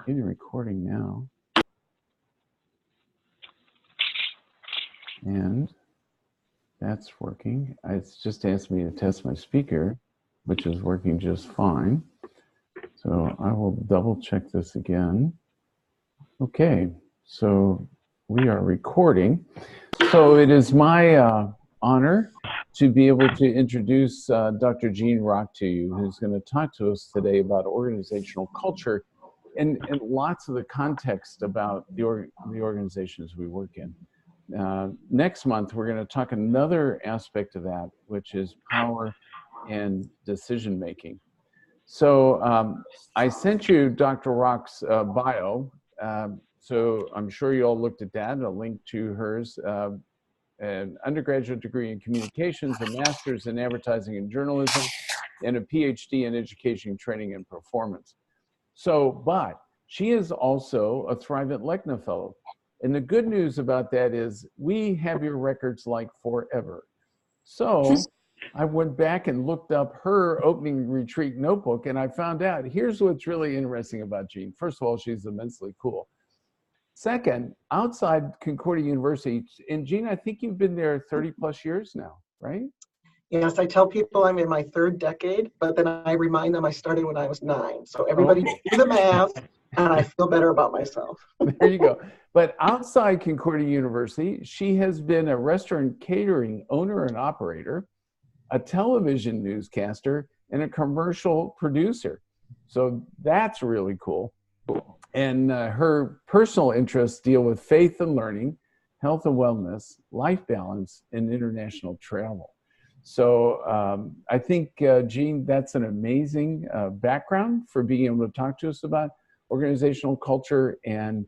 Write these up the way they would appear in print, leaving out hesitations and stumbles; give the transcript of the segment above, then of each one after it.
Getting recording now. And that's working. It's just asked me to test my speaker, which is working just fine. So I will double check this again. Okay, so we are recording. So it is my honor to be able to introduce Dr. Jean Rock to you, who's going to talk to us today about organizational culture and lots of the context about the organizations we work in. Next month, we're going to talk another aspect of that, which is power and decision making. So I sent you Dr. Rock's bio, so I'm sure you all looked at that, a link to hers, an undergraduate degree in communications, a master's in advertising and journalism, and a PhD in education, training, and performance. So, but she is also a Thrive at LECNA fellow. And the good news about that is we have your records like forever. So I went back and looked up her opening retreat notebook, and I found out, here's what's really interesting about Jean. First of all, she's immensely cool. Second, outside Concordia University, and Jean, I think you've been there 30 plus years now, right? Yes, I tell people I'm in my third decade, but then I remind them I started when I was 9. So everybody do the math, and I feel better about myself. There you go. But outside Concordia University, she has been a restaurant catering owner and operator, a television newscaster, and a commercial producer. So that's really cool. And her personal interests deal with faith and learning, health and wellness, life balance, and international travel. So I think, Jean, that's an amazing background for being able to talk to us about organizational culture, and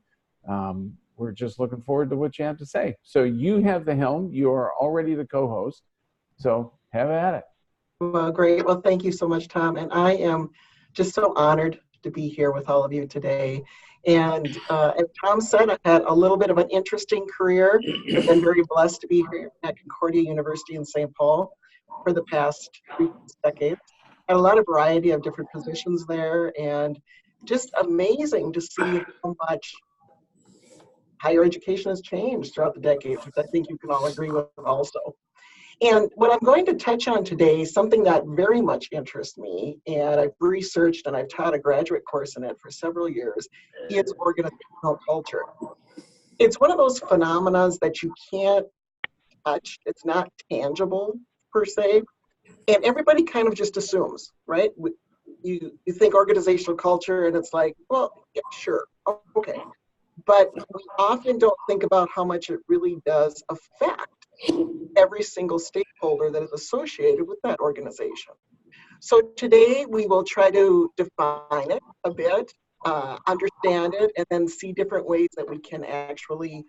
we're just looking forward to what you have to say. So you have the helm. You are already the co-host, so have at it. Well, great. Well, thank you so much, Tom. And I am just so honored to be here with all of you today. And as Tom said, I've had a little bit of an interesting career. I've been very blessed to be here at Concordia University in St. Paul for the past 3 decades. Had a lot of variety of different positions there, and just amazing to see how much higher education has changed throughout the decades, which I think you can all agree with also. And what I'm going to touch on today is something that very much interests me, and I've researched and I've taught a graduate course in it for several years, is organizational culture. It's one of those phenomena that you can't touch. It's not tangible per se, and everybody kind of just assumes, right? You think organizational culture and it's like, well, yeah, sure, okay. But we often don't think about how much it really does affect every single stakeholder that is associated with that organization. So today we will try to define it a bit, understand it, and then see different ways that we can actually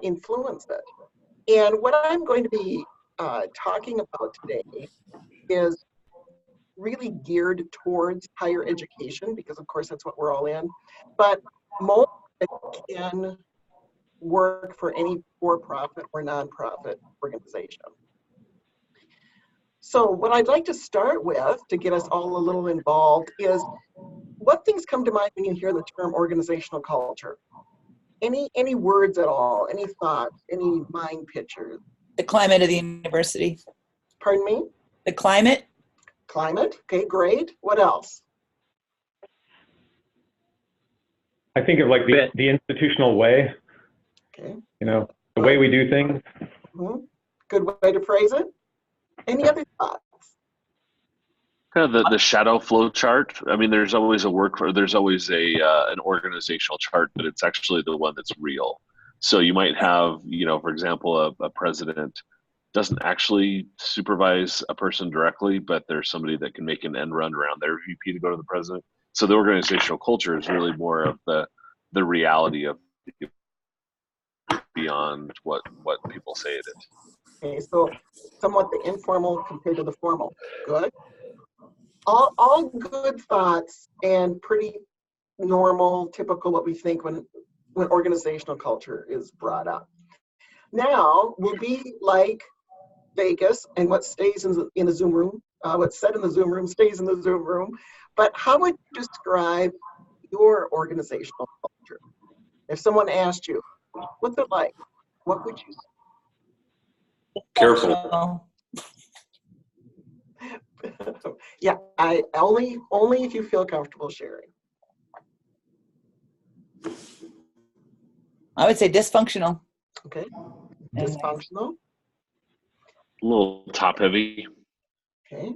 influence it. And what I'm going to be talking about today is really geared towards higher education, because of course that's what we're all in, but most can work for any for-profit or nonprofit organization. So what I'd like to start with, to get us all a little involved, is what things come to mind when you hear the term organizational culture? Any words at all? Any thoughts? Any mind pictures? The climate of the university. Pardon me? The climate. Climate, okay, great. What else? I think of like the institutional way. Okay. You know, the way we do things. Mm-hmm. Good way to phrase it. Any other thoughts? Kind of the shadow flow chart. I mean, there's always there's always an organizational chart, but it's actually the one that's real. So you might have, you know, for example, a president doesn't actually supervise a person directly, but there's somebody that can make an end run around their VP to go to the president. So the organizational culture is really more of the reality of beyond what people say it is. Okay, so somewhat the informal compared to the formal. Good. All good thoughts and pretty normal, typical what we think when organizational culture is brought up. Now, we'll be like Vegas, and what stays in the Zoom room, what's said in the Zoom room stays in the Zoom room. But how would you describe your organizational culture? If someone asked you, what's it like? What would you Careful. say? Yeah, I only if you feel comfortable sharing. I would say dysfunctional. Okay. Yeah. Dysfunctional. A little top heavy. Okay.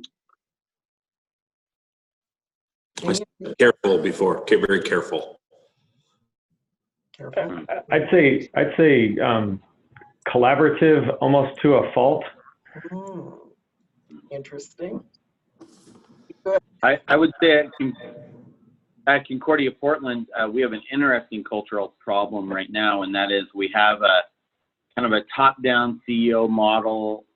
Careful before. Okay, very careful. Careful. I'd say collaborative almost to a fault. Interesting. I would say at Concordia Portland, we have an interesting cultural problem right now, and that is we have a kind of a top-down CEO model,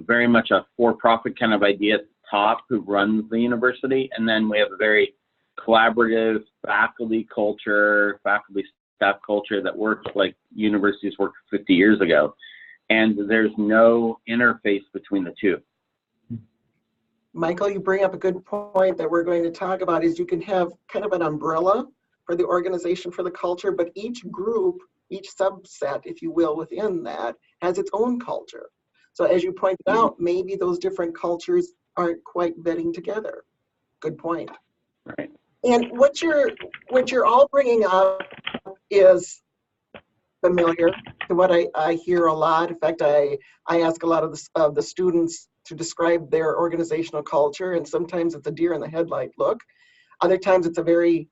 very much a for-profit kind of idea at the top who runs the university, and then we have a very collaborative faculty culture, faculty staff culture that works like universities worked 50 years ago, and there's no interface between the two. Michael, you bring up a good point that we're going to talk about is you can have kind of an umbrella for the organization for the culture, but each group, each subset, if you will, within that has its own culture. So as you pointed out, maybe those different cultures aren't quite vetting together. Good point. Right. And what you're all bringing up is familiar to what I hear a lot. In fact, I ask a lot of the students to describe their organizational culture, and sometimes it's a deer in the headlight look. Other times it's a very,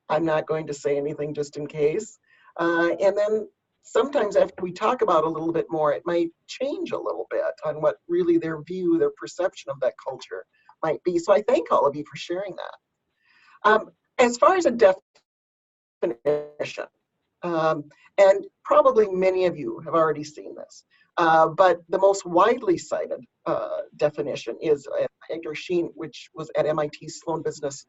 I'm not going to say anything just in case. And then sometimes after we talk about it a little bit more, it might change a little bit on what really their view, their perception of that culture might be. So I thank all of you for sharing that. As far as a definition, and probably many of you have already seen this, but the most widely cited definition is Edgar Sheen, which was at MIT Sloan Business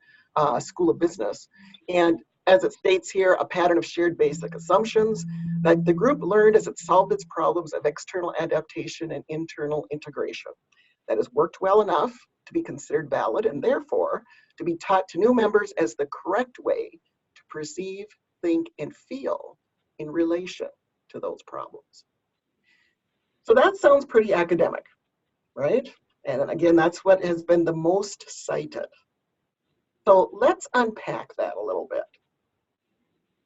School of Business. And as it states here, a pattern of shared basic assumptions that the group learned as it solved its problems of external adaptation and internal integration that has worked well enough to be considered valid and therefore to be taught to new members as the correct way to perceive, think, and feel in relation to those problems. So that sounds pretty academic, right? And again, that's what has been the most cited. So let's unpack that a little bit.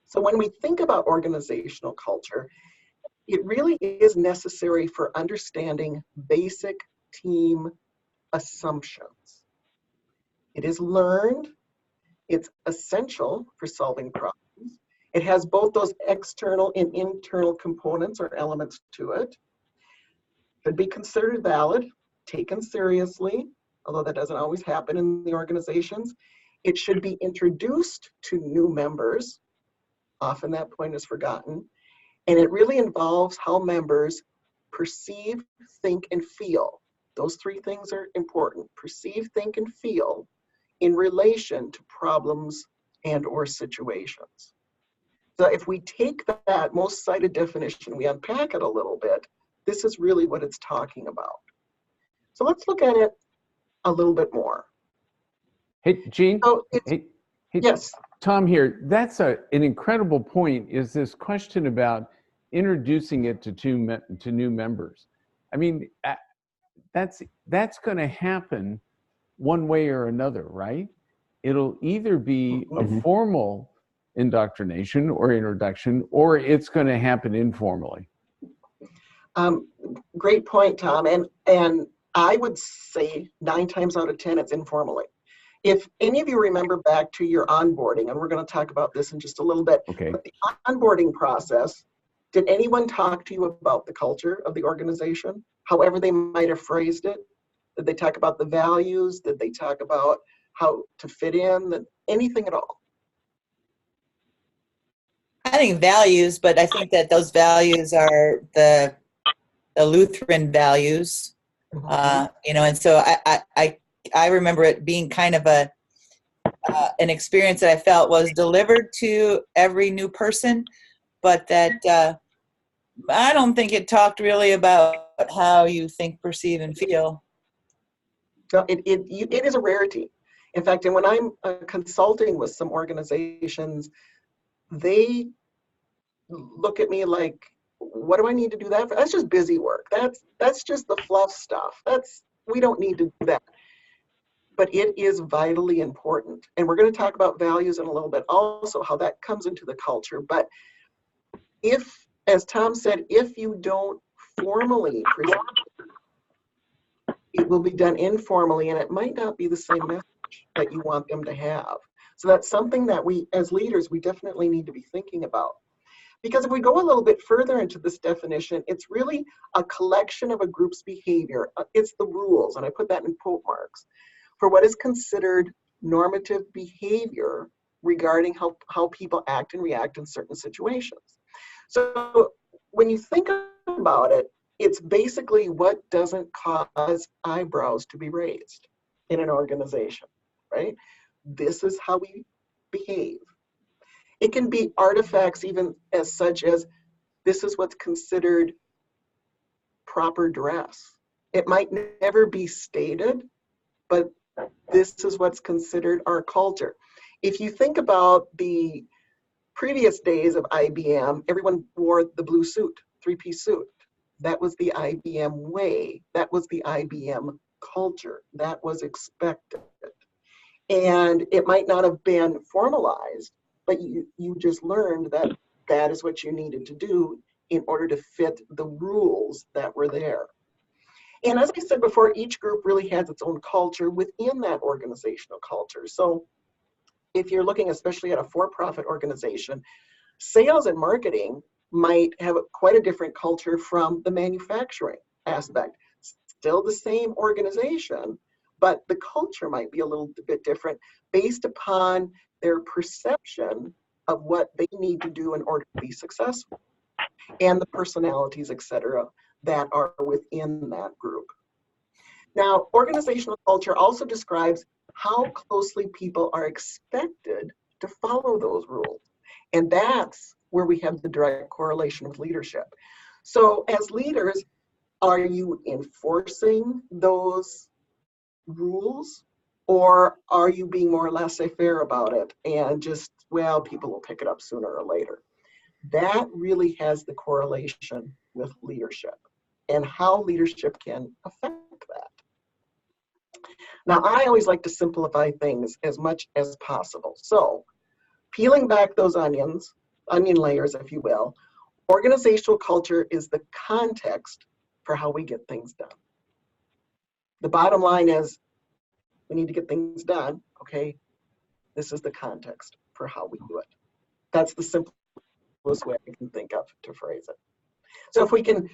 So when we think about organizational culture, it really is necessary for understanding basic team assumptions. It is learned, it's essential for solving problems. It has both those external and internal components or elements to it. Should be considered valid, taken seriously, although that doesn't always happen in the organizations. It should be introduced to new members. Often that point is forgotten. And it really involves how members perceive, think, and feel. Those three things are important. Perceive, think, and feel in relation to problems and or situations. So if we take that most cited definition, we unpack it a little bit, this is really what it's talking about. So let's look at it a little bit more. Hey, Gene. So hey, yes. Tom here. That's an incredible point, is this question about introducing it to new members. I mean, that's going to happen one way or another, right? It'll either be a formal indoctrination or introduction, or it's going to happen informally. Great point, Tom. And I would say 9 times out of 10, it's informally. If any of you remember back to your onboarding, and we're going to talk about this in just a little bit, okay. But the onboarding process, did anyone talk to you about the culture of the organization? However they might have phrased it? Did they talk about the values? Did they talk about how to fit in? Anything at all? I think values, but I think that those values are the Lutheran values, and so I remember it being kind of an experience that I felt was delivered to every new person, but that I don't think it talked really about how you think, perceive, and feel. So it is a rarity. In fact, and when I'm consulting with some organizations, they look at me like, what do I need to do that for? That's just busy work. That's just the fluff stuff. We don't need to do that. But it is vitally important. And we're going to talk about values in a little bit, also how that comes into the culture. But if, as Tom said, if you don't formally present, it will be done informally, and it might not be the same message that you want them to have. So that's something that we, as leaders, we definitely need to be thinking about. Because if we go a little bit further into this definition, it's really a collection of a group's behavior. It's the rules, and I put that in quote marks, for what is considered normative behavior regarding how people act and react in certain situations. So when you think about it, it's basically what doesn't cause eyebrows to be raised in an organization, right? This is how we behave. It can be artifacts even as such as this is what's considered proper dress. It might never be stated, but this is what's considered our culture. If you think about the previous days of IBM, everyone wore the blue suit, three-piece suit. That was the IBM way. That was the IBM culture. That was expected. And it might not have been formalized, but you just learned that that is what you needed to do in order to fit the rules that were there. And as I said before, each group really has its own culture within that organizational culture. So if you're looking especially at a for-profit organization, sales and marketing might have quite a different culture from the manufacturing aspect. Still the same organization, but the culture might be a little bit different based upon their perception of what they need to do in order to be successful, and the personalities, etc., that are within that group. Now, organizational culture also describes how closely people are expected to follow those rules. And that's where we have the direct correlation with leadership. So as leaders, are you enforcing those rules, or are you being more laissez-faire about it and just, well, people will pick it up sooner or later? That really has the correlation with leadership and how leadership can affect that. Now, I always like to simplify things as much as possible. So peeling back those onion layers, if you will, organizational culture is the context for how we get things done. The bottom line is we need to get things done, okay? This is the context for how we do it. That's the simplest way I can think of to phrase it. So if we can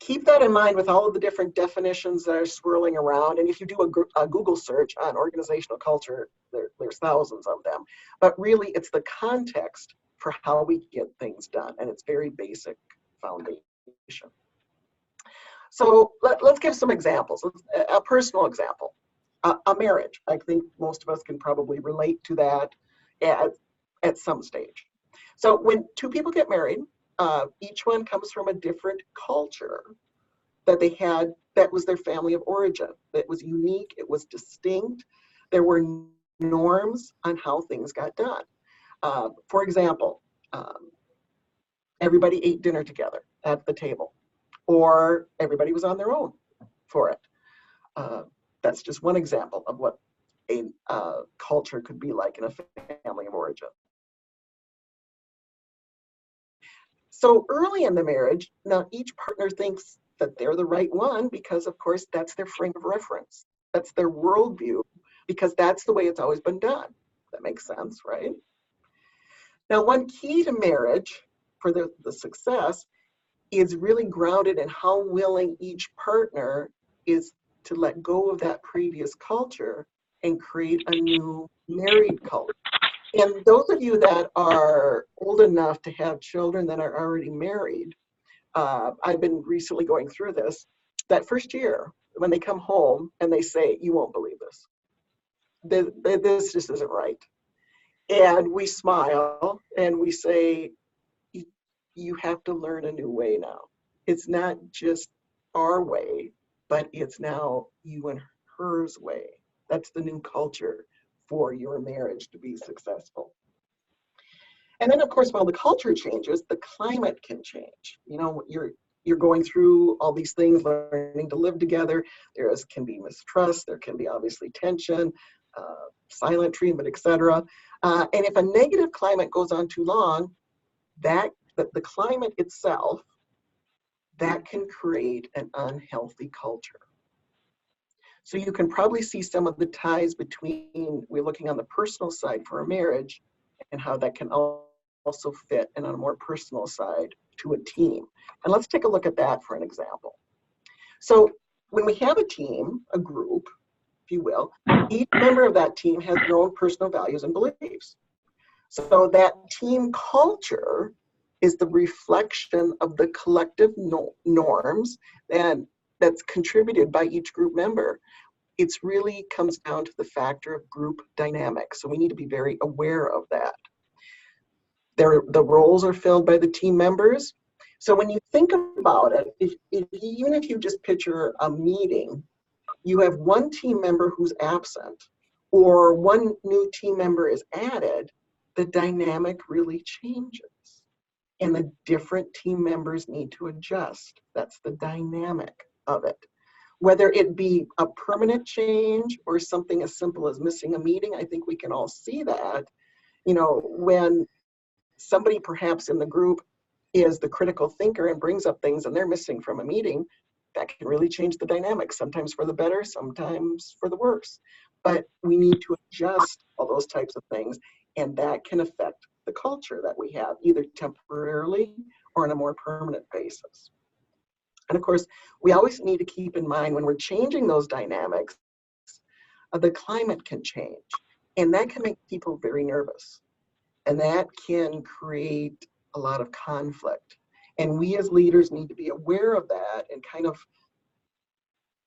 keep that in mind with all of the different definitions that are swirling around, and if you do a Google search on organizational culture, there's thousands of them, but really it's the context for how we get things done, and it's very basic foundation. So let's give some examples. A personal example, a marriage. I think most of us can probably relate to that at some stage. So when two people get married, each one comes from a different culture that they had, that was their family of origin. That was unique, it was distinct. There were norms on how things got done. For example, everybody ate dinner together at the table, or everybody was on their own for it. That's just one example of what a culture could be like in a family of origin. So early in the marriage, now each partner thinks that they're the right one because, of course, that's their frame of reference. That's their worldview, because that's the way it's always been done. That makes sense, right? Now, one key to marriage for the success is really grounded in how willing each partner is to let go of that previous culture and create a new married culture. And those of you that are old enough to have children that are already married, I've been recently going through this, that first year when they come home and they say, you won't believe this. This just isn't right. And we smile and we say, you have to learn a new way now. It's not just our way, but it's now you and hers way. That's the new culture for your marriage to be successful. And then, of course, while the culture changes, the climate can change. You know, you're going through all these things, learning to live together. Can be mistrust. There can be obviously tension, silent treatment, etc. And if a negative climate goes on too long, the climate itself, that can create an unhealthy culture. So you can probably see some of the ties between, we're looking on the personal side for a marriage, and how that can also fit in on a more personal side to a team. And let's take a look at that for an example. So when we have a team, a group, if you will, each member of that team has their own personal values and beliefs. So that team culture is the reflection of the collective norms and that's contributed by each group member. It's really comes down to the factor of group dynamics. So we need to be very aware of that. The roles are filled by the team members. So when you think about it, even if you just picture a meeting, you have one team member who's absent or one new team member is added, the dynamic really changes. And the different team members need to adjust. That's the dynamic of it. Whether it be a permanent change or something as simple as missing a meeting, I think we can all see that. You know, when somebody perhaps in the group is the critical thinker and brings up things and they're missing from a meeting, that can really change the dynamic, sometimes for the better, sometimes for the worse. But we need to adjust all those types of things, and that can affect the culture that we have, either temporarily or on a more permanent basis. And of course, we always need to keep in mind when we're changing those dynamics, the climate can change, and that can make people very nervous. And that can create a lot of conflict. And we as leaders need to be aware of that and kind of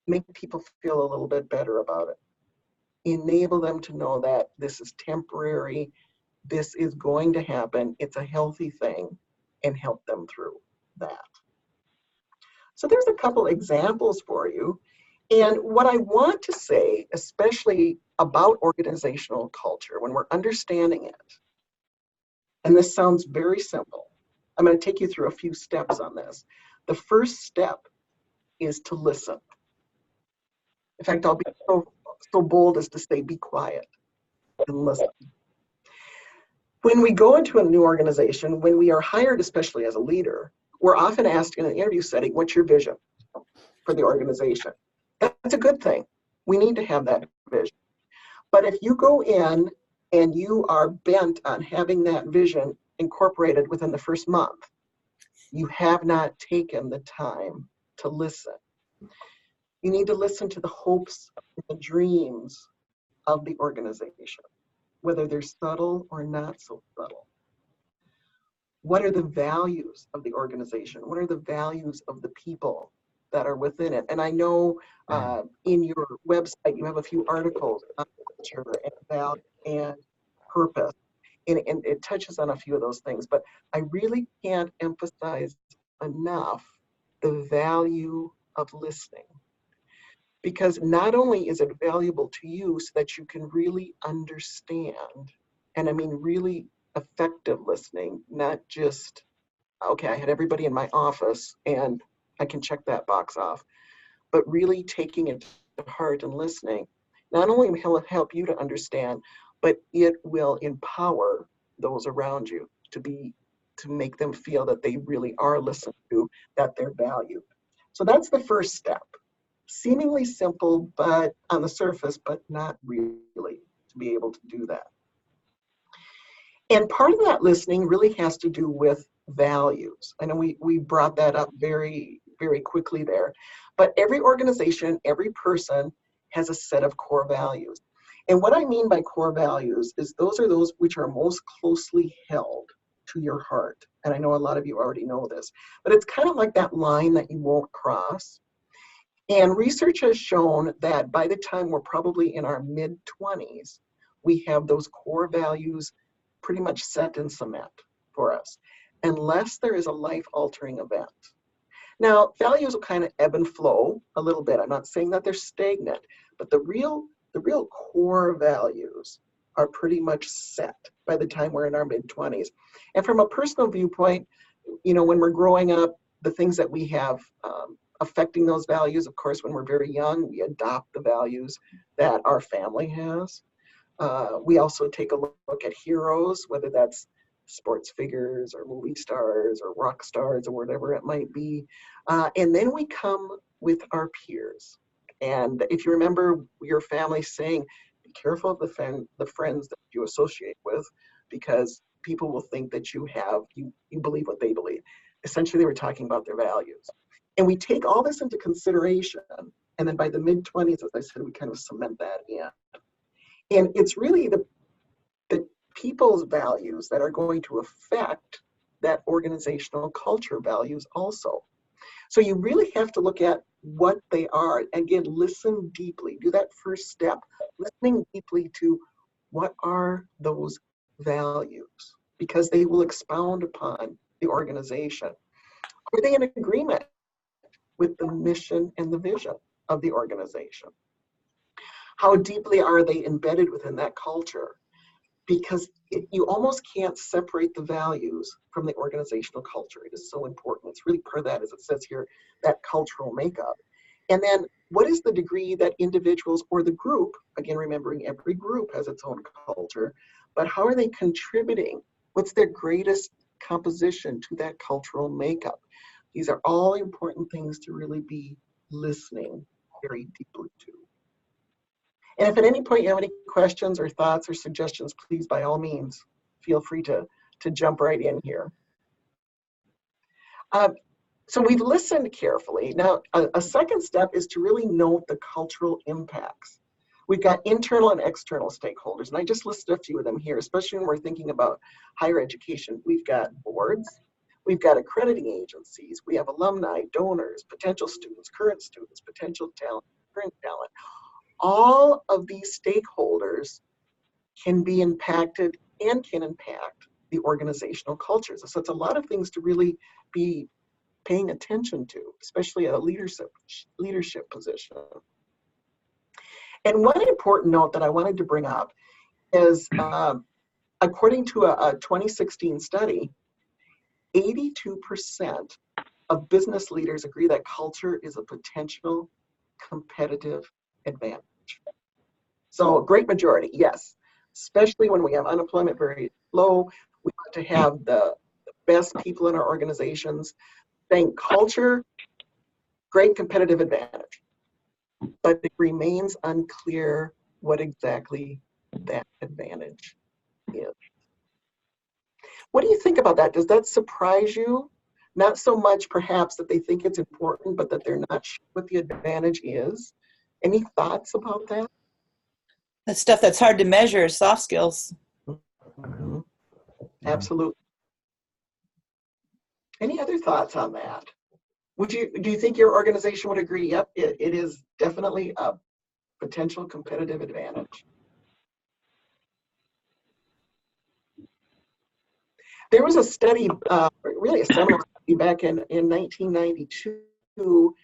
make people feel a little bit better about it. Enable them to know that this is temporary, this is going to happen, it's a healthy thing, and help them through that. So there's a couple examples for you. And what I want to say, especially about organizational culture, when we're understanding it, and this sounds very simple, I'm going to take you through a few steps on this. The first step is to listen. In fact, I'll be so bold as to say, be quiet and listen. When we go into a new organization, when we are hired, especially as a leader, we're often asked in an interview setting, what's your vision for the organization? That's a good thing. We need to have that vision. But if you go in and you are bent on having that vision incorporated within the first month, you have not taken the time to listen. You need to listen to the hopes and the dreams of the organization, whether they're subtle or not so subtle. What are the values of the organization? What are the values of the people that are within it? And I know in your website, you have a few articles on culture and value and purpose. And it touches on a few of those things, but I really can't emphasize enough the value of listening. Because not only is it valuable to you so that you can really understand, and I mean really effective listening, not just, okay, I had everybody in my office and I can check that box off, but really taking it to heart and listening. Not only will it help you to understand, but it will empower those around you to make them feel that they really are listened to, that they're valued. So that's the first step. Seemingly simple, but on the surface, but not really to be able to do that. And part of that listening really has to do with values. I know we brought that up very, very quickly there, but every organization, every person has a set of core values. And what I mean by core values is those are those which are most closely held to your heart. And I know a lot of you already know this, but it's kind of like that line that you won't cross. And research has shown that by the time we're probably in our mid-20s, we have those core values pretty much set in cement for us, unless there is a life-altering event. Now, values will kind of ebb and flow a little bit. I'm not saying that they're stagnant, but the real core values are pretty much set by the time we're in our mid-20s. And from a personal viewpoint, you know, when we're growing up, the things that we have affecting those values, of course, when we're very young, we adopt the values that our family has. We also take a look at heroes, whether that's sports figures or movie stars or rock stars or whatever it might be. And then we come with our peers. And if you remember your family saying, be careful of the friends that you associate with, because people will think that you believe what they believe. Essentially, they were talking about their values. And we take all this into consideration. And then by the mid-20s, as I said, we kind of cement that in. And it's really the people's values that are going to affect that organizational culture values also. So you really have to look at what they are. Again, listen deeply. Do that first step, listening deeply to what are those values, because they will expound upon the organization. Are they in agreement with the mission and the vision of the organization? How deeply are they embedded within that culture? Because you almost can't separate the values from the organizational culture. It is so important. It's really part of that, as it says here, that cultural makeup. And then what is the degree that individuals or the group, again, remembering every group has its own culture, but how are they contributing? What's their greatest composition to that cultural makeup? These are all important things to really be listening very deeply to. And if at any point you have any questions or thoughts or suggestions, please, by all means, feel free to jump right in here. So we've listened carefully. Now, a second step is to really note the cultural impacts. We've got internal and external stakeholders, and I just listed a few of them here, especially when we're thinking about higher education. We've got boards, we've got accrediting agencies, we have alumni, donors, potential students, potential talent, current talent. All of these stakeholders can be impacted and can impact the organizational cultures. So it's a lot of things to really be paying attention to, especially a leadership position. And one important note that I wanted to bring up is, according to a 2016 study, 82% of business leaders agree that culture is a potential competitive advantage. So a great majority, yes, especially when we have unemployment very low. We want to have the best people in our organizations. Saying culture, great competitive advantage, but it remains unclear what exactly that advantage is. What do you think about that? Does that surprise you? Not so much perhaps that they think it's important, but that they're not sure what the advantage is. Any thoughts about that? That stuff that's hard to measure is soft skills. Mm-hmm. Absolutely. Any other thoughts on that? Do you think your organization would agree? Yep, it is definitely a potential competitive advantage. There was a study, really a seminal study back in 1992.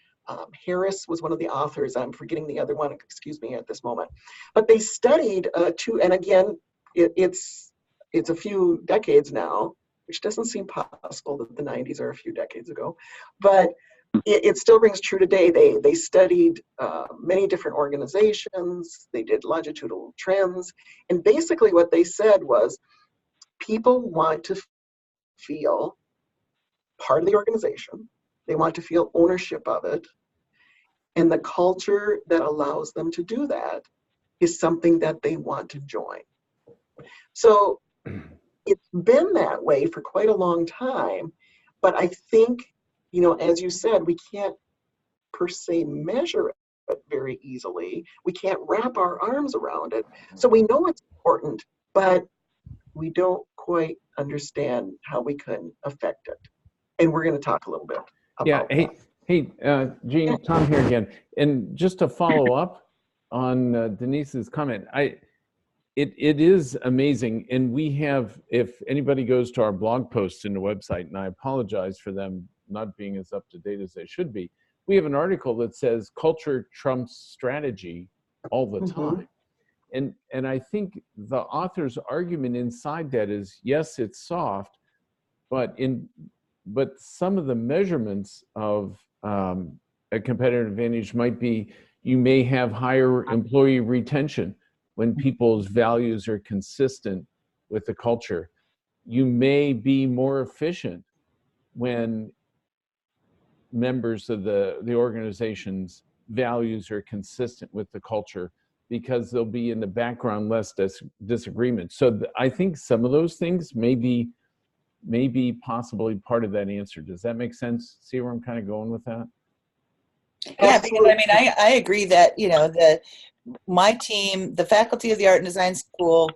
Harris was one of the authors. I'm forgetting the other one, excuse me at this moment. But they studied and again, it's a few decades now, which doesn't seem possible that the 90s are a few decades ago, but it still rings true today. They studied many different organizations. They did longitudinal trends. And basically what they said was people want to feel part of the organization. They want to feel ownership of it. And the culture that allows them to do that is something that they want to join. So it's been that way for quite a long time. But I think, you know, as you said, we can't per se measure it very easily. We can't wrap our arms around it. So we know it's important, but we don't quite understand how we can affect it. And we're going to talk a little bit about that. Hey, Gene, Tom here again. And just to follow up on Denise's comment, it is amazing. And we have, if anybody goes to our blog post in the website, and I apologize for them not being as up to date as they should be, we have an article that says culture trumps strategy all the time. And I think the author's argument inside that is, yes, it's soft, but some of the measurements of a competitive advantage might be you may have higher employee retention when people's values are consistent with the culture. You may be more efficient when members of the organization's values are consistent with the culture, because there'll be in the background less disagreement. So I think some of those things may be possibly part of that answer. Does that make sense? See where I'm kind of going with that? Yeah, because I mean, I agree that, my team, the faculty of the Art and Design School,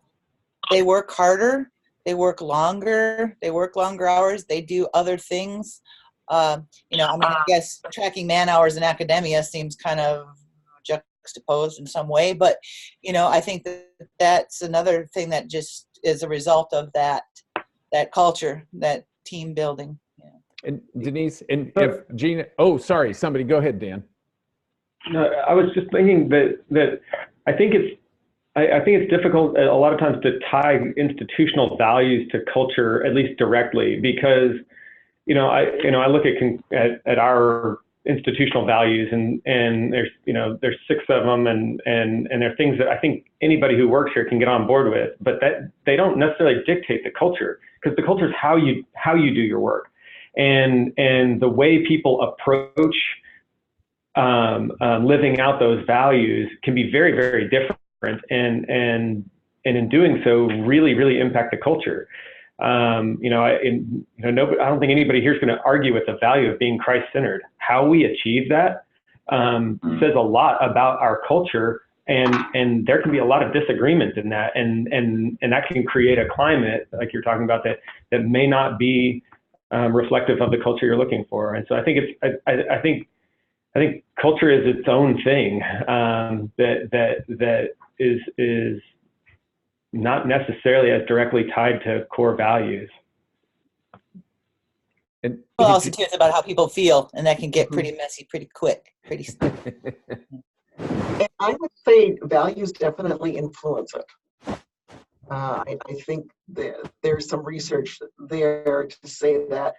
they work harder, they work longer hours, they do other things. I mean, I guess tracking man hours in academia seems kind of juxtaposed in some way, but, I think that's another thing that just is a result of that culture, that team building. Yeah. And Denise, and if Gina, oh, sorry, somebody, go ahead, Dan. No, I was just thinking that I think it's difficult a lot of times to tie institutional values to culture, at least directly, because I look at our institutional values, and there's 6 of them, and they're things that I think anybody who works here can get on board with, but that they don't necessarily dictate the culture, because the culture is how you do your work, and the way people approach living out those values can be very, very different, and in doing so really impact the culture. I don't think anybody here is going to argue with the value of being Christ-centered. How we achieve that says a lot about our culture, and there can be a lot of disagreement in that, and that can create a climate, like you're talking about, that may not be reflective of the culture you're looking for. And so I think culture is its own thing, that is not necessarily as directly tied to core values. And well, also too, it's about how people feel, and that can get pretty messy pretty quick, pretty soon. And I would say values definitely influence it. I think there's some research there to say that.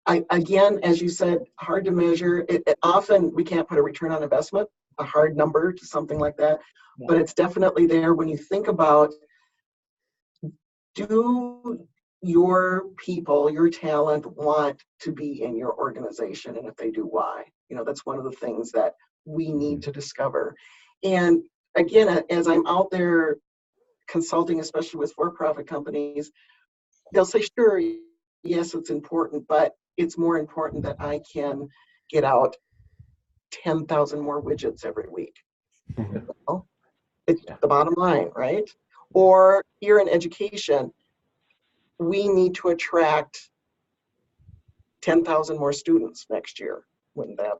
Again, as you said, hard to measure. Often we can't put a return on investment, a hard number to something like that, but it's definitely there when you think about, do your people, your talent, want to be in your organization? And if they do, why? That's one of the things that we need to discover. And again, as I'm out there consulting, especially with for-profit companies, they'll say, sure, yes, it's important, but it's more important that I can get out 10,000 more widgets every week. Well, it's the bottom line, right? Or here in education, we need to attract 10,000 more students next year. Wouldn't that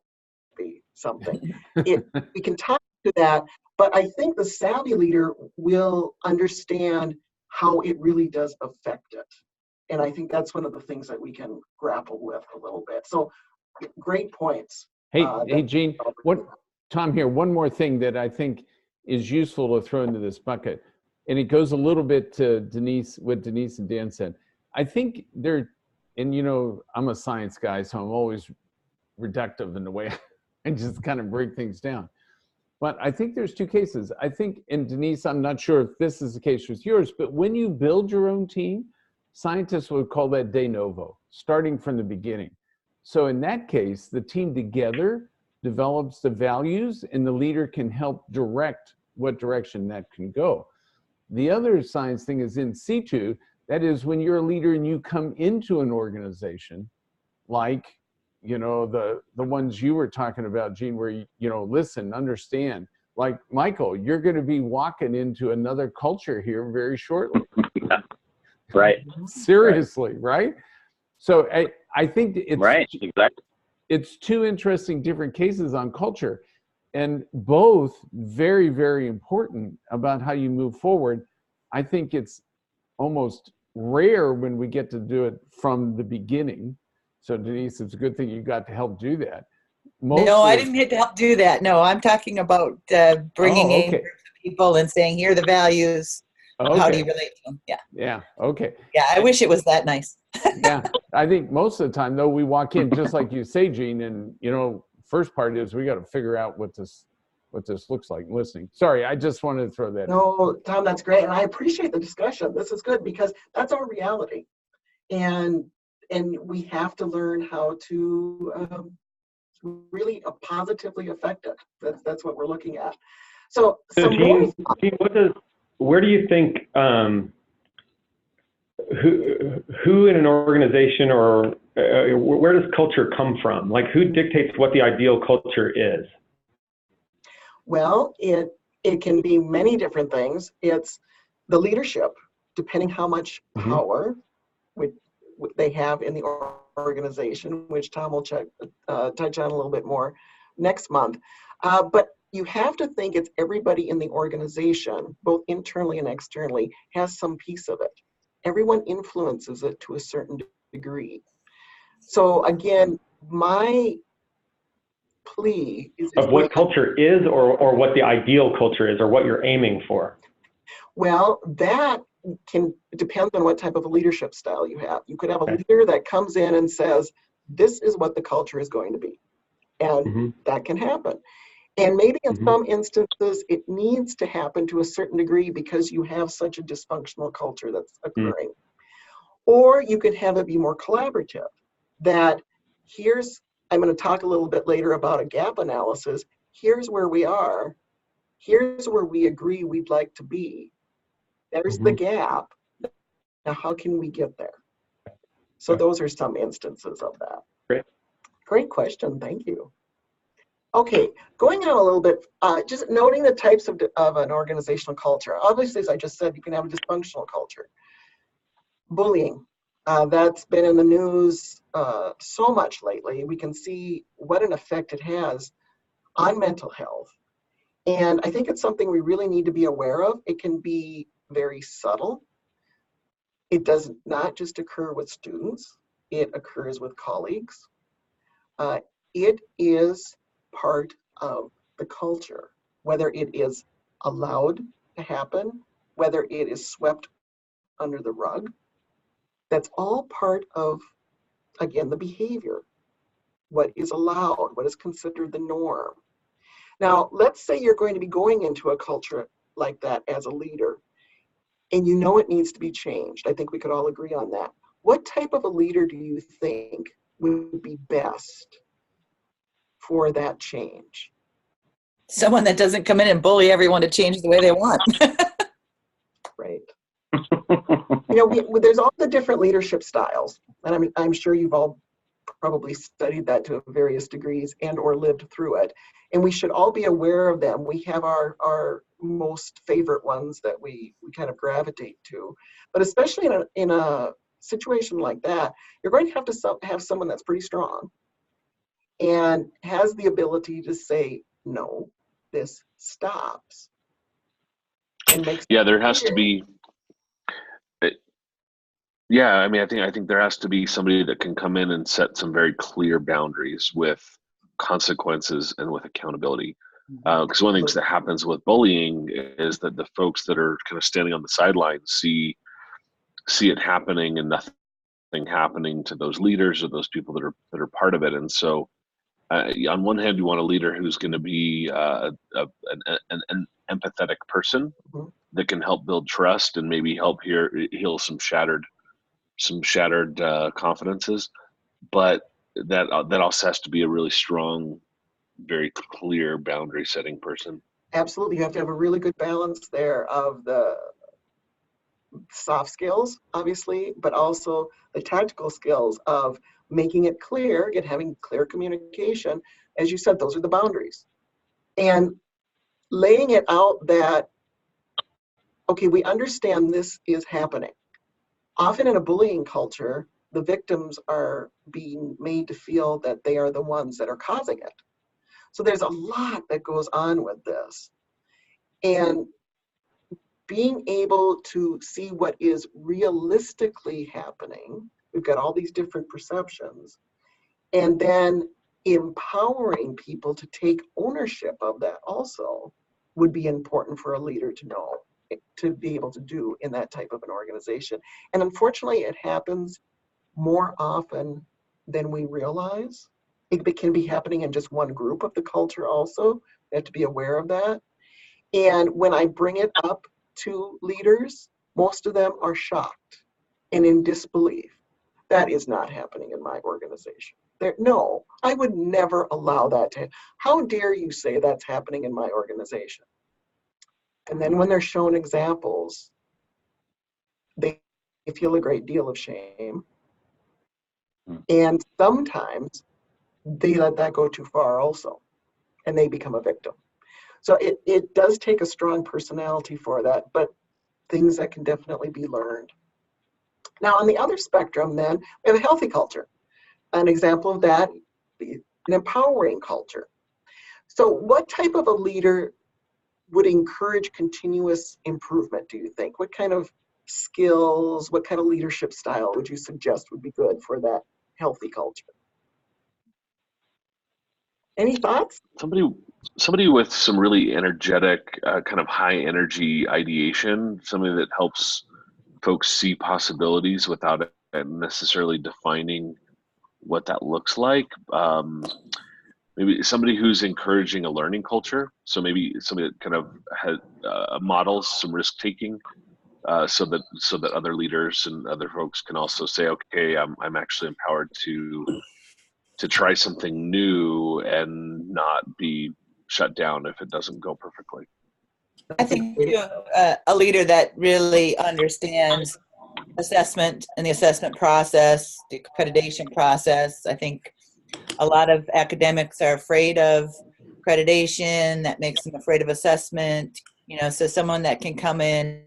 be something? We can talk to that, but I think the savvy leader will understand how it really does affect it. And I think that's one of the things that we can grapple with a little bit. So great points. Hey, Gene, Tom here, one more thing that I think is useful to throw into this bucket, and it goes a little bit to what Denise and Dan said. I think I'm a science guy, so I'm always reductive in the way I just kind of break things down. But I think there's 2 cases. I think, and Denise, I'm not sure if this is the case with yours, but when you build your own team, scientists would call that de novo, starting from the beginning. So in that case, the team together develops the values, and the leader can help direct what direction that can go. The other science thing is in situ. That is, when you're a leader and you come into an organization, like, the ones you were talking about, Gene, where listen, understand. Like, Michael, you're going to be walking into another culture here very shortly. Right. Seriously, right? So I think it's right, exactly. It's 2 interesting different cases on culture, and both very, very important about how you move forward. I think it's almost rare when we get to do it from the beginning. So Denise, it's a good thing you got to help do that. No, I didn't get to help do that. No, I'm talking about bringing in groups of people and saying, here are the values. How do you Okay. relate to them? Yeah. Yeah. Okay. Yeah. I wish it was that nice. Yeah. I think most of the time, though, we walk in just like you say, Gene, and first part is we got to figure out what this looks like listening. Sorry, I just wanted to throw that in. No, Tom, that's great. And I appreciate the discussion. This is good because that's our reality. And we have to learn how to really positively affect it. That's what we're looking at. So some Gene, where do you think who in an organization or where does culture come from? Like, who dictates what the ideal culture is? Well, it can be many different things. It's the leadership, depending how much power they have in the organization, which Tom will touch on a little bit more next month. But you have to think it's everybody in the organization, both internally and externally, has some piece of it. Everyone influences it to a certain degree. So again, my plea is of what culture is, or what the ideal culture is, or what you're aiming for. Well, that depends on what type of a leadership style you have. You could have a leader that comes in and says, this is what the culture is going to be. And that can happen. And maybe in some instances, it needs to happen to a certain degree because you have such a dysfunctional culture that's occurring. Or you could have it be more collaborative, that I'm going to talk a little bit later about a gap analysis. Here's where we are. Here's where we agree we'd like to be. There's the gap. Now, how can we get there? So those are some instances of that. Great question. Thank you. Okay, going on a little bit, just noting the types of an organizational culture. Obviously, as I just said, you can have a dysfunctional culture. Bullying, that's been in the news so much lately. We can see what an effect it has on mental health. And I think it's something we really need to be aware of. It can be very subtle. It does not just occur with students. It occurs with colleagues. It is part of the culture, whether it is allowed to happen, whether it is swept under the rug. That's all part of, again, the behavior. What is allowed, what is considered the norm. Now, let's say you're going to be going into a culture like that as a leader, and you know it needs to be changed. I think we could all agree on that. What type of a leader do you think would be best for that change? Someone that doesn't come in and bully everyone to change the way they want. Right. There's all the different leadership styles, and I'm sure you've all probably studied that to various degrees and or lived through it, and we should all be aware of them. We have our most favorite ones that we kind of gravitate to, but especially in a situation like that, you're going to have someone that's pretty strong and has the ability to say, no, this stops. And there has to be. Yeah, I mean, I think there has to be somebody that can come in and set some very clear boundaries with consequences and with accountability. Because one of the things that happens with bullying is that the folks that are kind of standing on the sidelines see it happening and nothing happening to those leaders or those people that are part of it. And so, on one hand, you want a leader who's going to be an empathetic person that can help build trust and maybe help heal some shattered confidences, but that also has to be a really strong, very clear boundary setting person. Absolutely. You have to have a really good balance there of the soft skills, obviously, but also the tactical skills of making it clear, having clear communication. As you said, those are the boundaries. And laying it out that, okay, we understand this is happening. Often in a bullying culture, the victims are being made to feel that they are the ones that are causing it. So there's a lot that goes on with this. And being able to see what is realistically happening, we've got all these different perceptions, and then empowering people to take ownership of that also, would be important for a leader to know, to be able to do in that type of an organization. And unfortunately, it happens more often than we realize. It can be happening in just one group of the culture also. We have to be aware of that. And when I bring it up to leaders, most of them are shocked and in disbelief. That is not happening in my organization. No, I would never allow that to. How dare you say that's happening in my organization? And then when they're shown examples, they feel a great deal of shame. And sometimes they let that go too far also, and they become a victim. So it does take a strong personality for that, but things that can definitely be learned. Now, on the other spectrum, then, we have a healthy culture. An example of that, an empowering culture. So what type of a leader would encourage continuous improvement, do you think? What kind of skills, what kind of leadership style would you suggest would be good for that healthy culture? Any thoughts? Somebody with some really energetic, kind of high energy ideation, somebody that helps folks see possibilities without necessarily defining what that looks like. Maybe somebody who's encouraging a learning culture. So maybe somebody that kind of has, models some risk taking, so that other leaders and other folks can also say, okay, I'm actually empowered to try something new and not be shut down if it doesn't go perfectly. I think a leader that really understands assessment and the assessment process, the accreditation process. I think a lot of academics are afraid of accreditation. That makes them afraid of assessment. So someone that can come in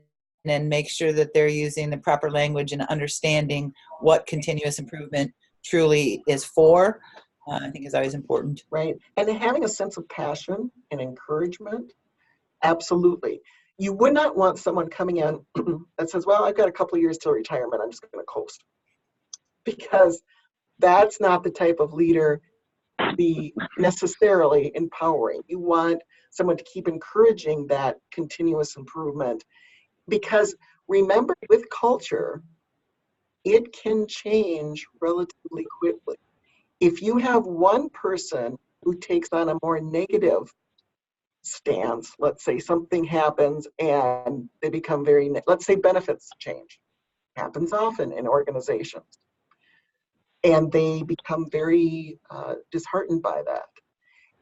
and make sure that they're using the proper language and understanding what continuous improvement truly is for, I think is always important. Right. And having a sense of passion and encouragement, absolutely. You would not want someone coming in that says, well, I've got a couple of years till retirement, I'm just going to coast. Because that's not the type of leader to be necessarily empowering. You want someone to keep encouraging that continuous improvement. Because remember, with culture, it can change relatively quickly. If you have one person who takes on a more negative stance, let's say something happens and they become let's say benefits change, happens often in organizations, and they become very disheartened by that.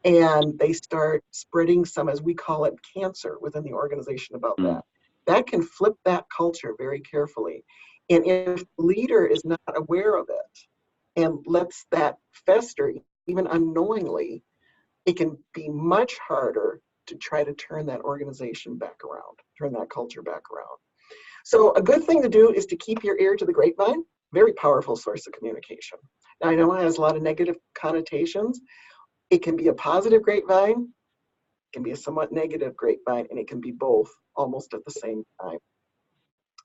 And they start spreading some, as we call it, cancer within the organization about that. That can flip that culture very carefully. And if the leader is not aware of it and lets that fester, even unknowingly, it can be much harder to try to turn that organization back around, turn that culture back around. So a good thing to do is to keep your ear to the grapevine, very powerful source of communication. Now, I know it has a lot of negative connotations. It can be a positive grapevine, it can be a somewhat negative grapevine, and it can be both almost at the same time.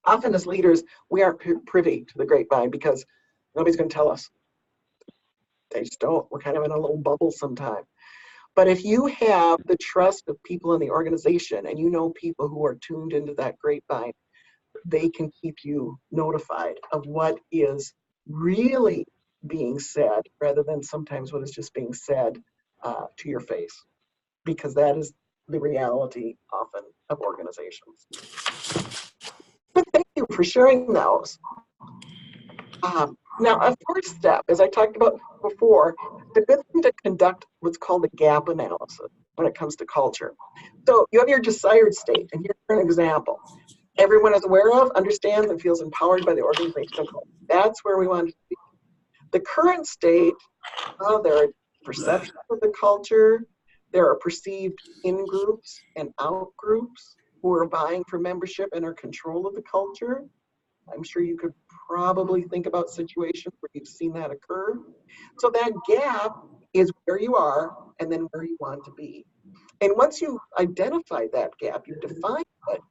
Often as leaders, we aren't privy to the grapevine because nobody's going to tell us. They just don't. We're kind of in a little bubble sometimes. But if you have the trust of people in the organization and you know people who are tuned into that grapevine, they can keep you notified of what is really being said rather than sometimes what is just being said to your face, because that is the reality often of organizations. But thank you for sharing those. Now, a first step, as I talked about before, the good thing to conduct what's called a gap analysis when it comes to culture. So you have your desired state, and here's an example. Everyone is aware of, understands, and feels empowered by the organizational culture. That's where we want to be. The current state, there are perceptions of the culture. There are perceived in-groups and out-groups who are vying for membership and are control of the culture. I'm sure you could probably think about situations where you've seen that occur. So that gap is where you are and then where you want to be. And once you identify that gap, you define it,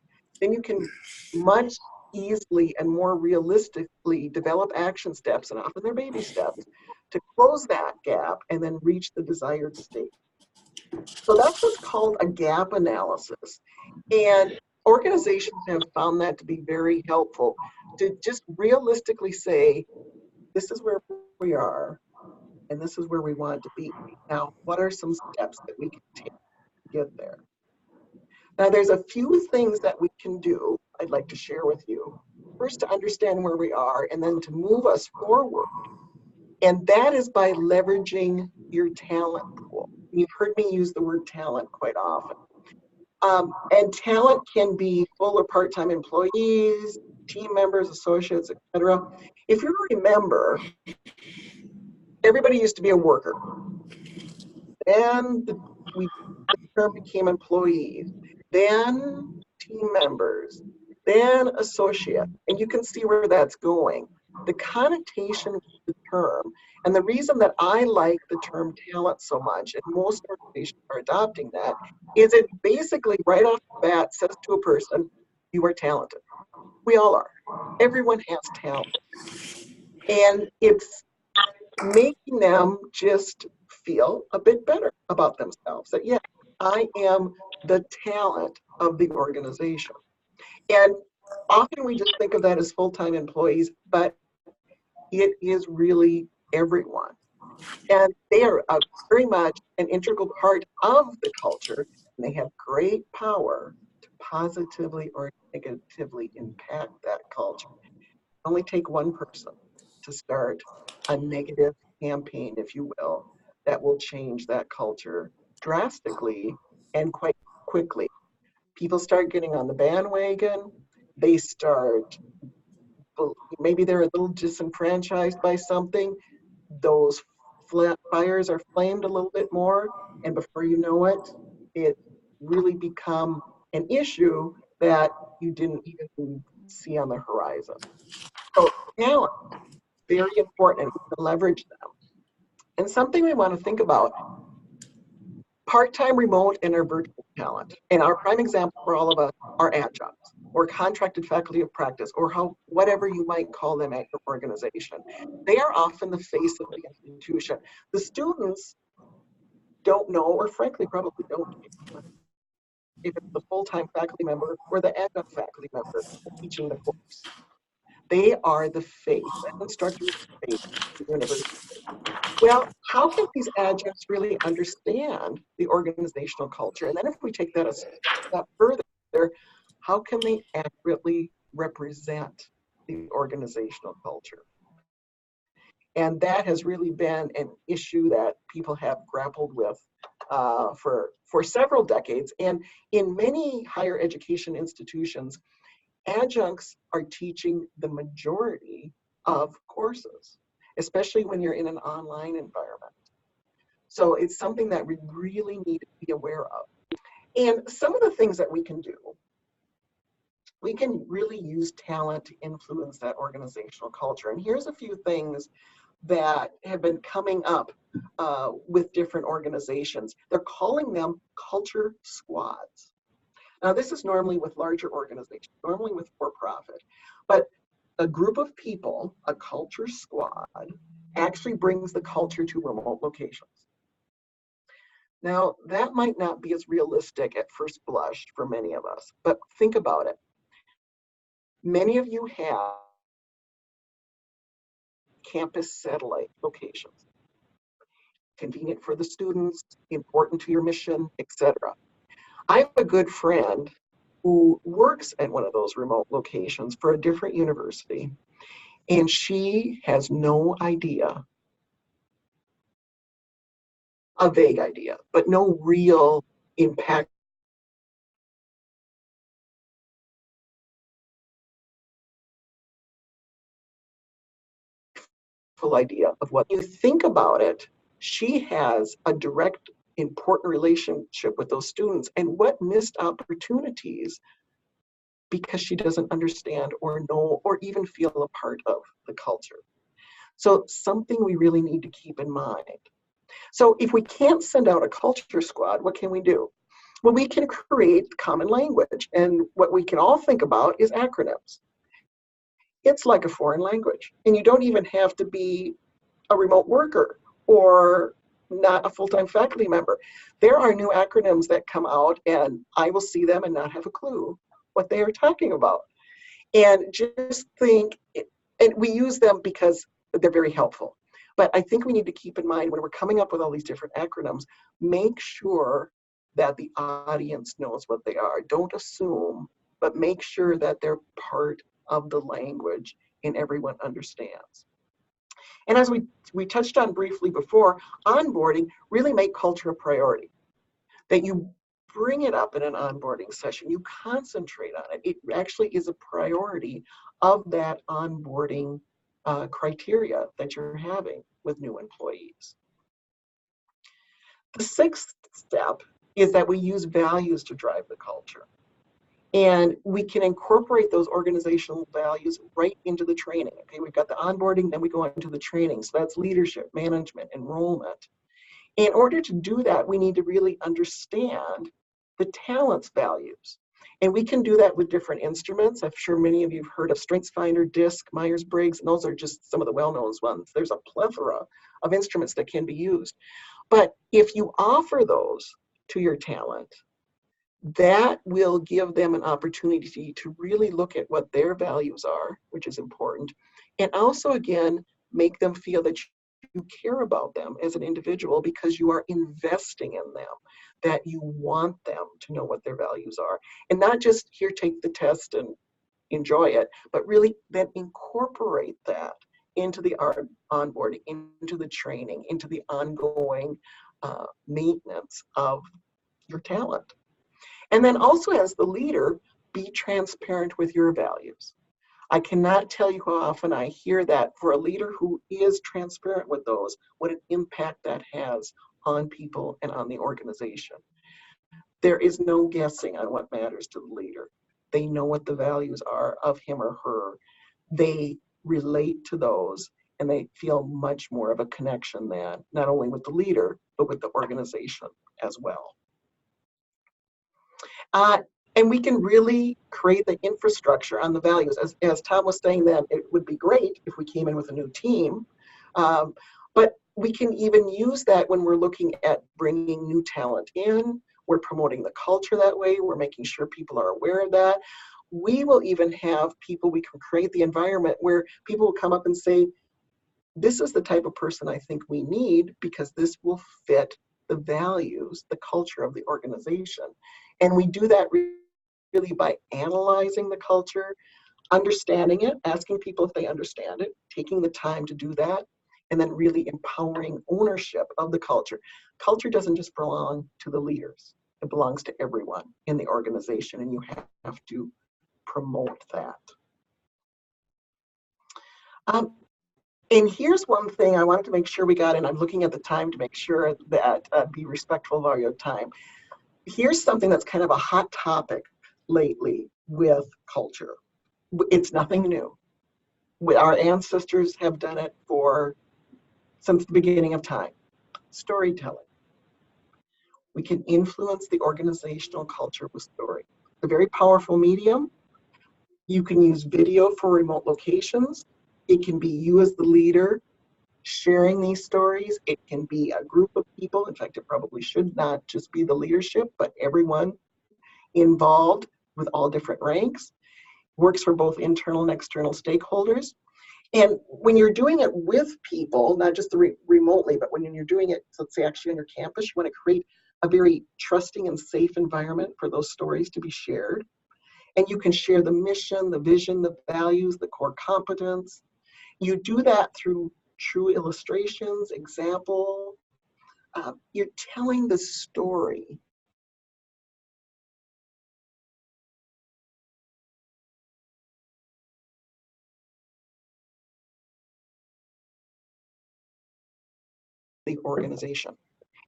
then you can much easily and more realistically develop action steps, and often they're baby steps, to close that gap and then reach the desired state. So that's what's called a gap analysis. And organizations have found that to be very helpful to just realistically say, this is where we are, and this is where we want to be. Now, what are some steps that we can take to get there? Now, there's a few things that we can do I'd like to share with you. First, to understand where we are, and then to move us forward. And that is by leveraging your talent pool. You've heard me use the word talent quite often. And talent can be full or part-time employees, team members, associates, etc. If you remember, everybody used to be a worker. Then the term became employees, then team members, then associate. And you can see where that's going. The connotation of the term, and the reason that I like the term talent so much, and most organizations are adopting that, is it basically right off the bat says to a person, you are talented. We all are. Everyone has talent. And it's making them just feel a bit better about themselves, that yeah, I am the talent of the organization. And often we just think of that as full-time employees, but it is really everyone. And they are very much an integral part of the culture, and they have great power to positively or negatively impact that culture. Only take one person to start a negative campaign, if you will, that will change that culture drastically and quite quickly. People start getting on the bandwagon. They start, maybe they're a little disenfranchised by something. Those fires are flamed a little bit more. And before you know it, it really become an issue that you didn't even see on the horizon. So talent, very important, and we can leverage them. And something we want to think about, part-time remote and our virtual talent. And our prime example for all of us are adjuncts or contracted faculty of practice, or whatever you might call them at your organization. They are often the face of the institution. The students don't know, or frankly probably don't care if it's the full-time faculty member or the adjunct faculty member teaching the course. They are the face, that instructor is the face of the university. Well, how can these adjuncts really understand the organizational culture? And then if we take that a step further, how can they accurately represent the organizational culture? And that has really been an issue that people have grappled with for several decades. And in many higher education institutions, adjuncts are teaching the majority of courses, especially when you're in an online environment. So it's something that we really need to be aware of. And some of the things that we can do, we can really use talent to influence that organizational culture. And here's a few things that have been coming up with different organizations. They're calling them culture squads. Now, this is normally with larger organizations, normally with for-profit, but a group of people, a culture squad, actually brings the culture to remote locations. Now, that might not be as realistic at first blush for many of us, but think about it. Many of you have campus satellite locations. Convenient for the students, important to your mission, etc. I have a good friend who works at one of those remote locations for a different university, and she has no idea, a vague idea, but no real impact idea of what you think about it. She has a direct, important relationship with those students, and what missed opportunities because she doesn't understand or know or even feel a part of the culture. So something we really need to keep in mind. So if we can't send out a culture squad, what can we do? Well, we can create common language, and what we can all think about is acronyms. It's like a foreign language, and you don't even have to be a remote worker or not a full-time faculty member. There are new acronyms that come out and I will see them and not have a clue what they are talking about. And just think, and we use them because they're very helpful. But I think we need to keep in mind when we're coming up with all these different acronyms, make sure that the audience knows what they are. Don't assume, but make sure that they're part of the language and everyone understands. And as we touched on briefly before, onboarding, really make culture a priority. That you bring it up in an onboarding session, you concentrate on it. It actually is a priority of that onboarding criteria that you're having with new employees. The sixth step is that we use values to drive the culture. And we can incorporate those organizational values right into the training. Okay, we've got the onboarding, then we go into the training. So that's leadership, management, enrollment. In order to do that, we need to really understand the talent's values. And we can do that with different instruments. I'm sure many of you have heard of StrengthsFinder, DISC, Myers-Briggs, and those are just some of the well-known ones. There's a plethora of instruments that can be used. But if you offer those to your talent, that will give them an opportunity to really look at what their values are, which is important. And also, again, make them feel that you care about them as an individual because you are investing in them, that you want them to know what their values are. And not just here, take the test and enjoy it, but really then incorporate that into the onboarding, into the training, into the ongoing maintenance of your talent. And then also as the leader, be transparent with your values. I cannot tell you how often I hear that for a leader who is transparent with those, what an impact that has on people and on the organization. There is no guessing on what matters to the leader. They know what the values are of him or her. They relate to those and they feel much more of a connection than not only with the leader, but with the organization as well. And we can really create the infrastructure on the values. As Tom was saying, that it would be great if we came in with a new team, but we can even use that when we're looking at bringing new talent in. We're promoting the culture that way. We're making sure people are aware of that. We will even have people, we can create the environment where people will come up and say, this is the type of person I think we need because this will fit the values, the culture of the organization. And we do that really by analyzing the culture, understanding it, asking people if they understand it, taking the time to do that, and then really empowering ownership of the culture. Culture doesn't just belong to the leaders. It belongs to everyone in the organization, and you have to promote that. And here's one thing I wanted to make sure we got, and I'm looking at the time to make sure that be respectful of your time. Here's something that's kind of a hot topic lately with culture. It's nothing new. Our ancestors have done it since the beginning of time. Storytelling. We can influence the organizational culture with story. It's a very powerful medium. You can use video for remote locations. It can be you as the leader sharing these stories. It can be a group of people. In fact, it probably should not just be the leadership, but everyone involved with all different ranks. Works for both internal and external stakeholders. And when you're doing it with people, not just remotely, but when you're doing it, let's say actually on your campus, you want to create a very trusting and safe environment for those stories to be shared. And you can share the mission, the vision, the values, the core competence. You do that through true illustrations, example. You're telling the story. The organization.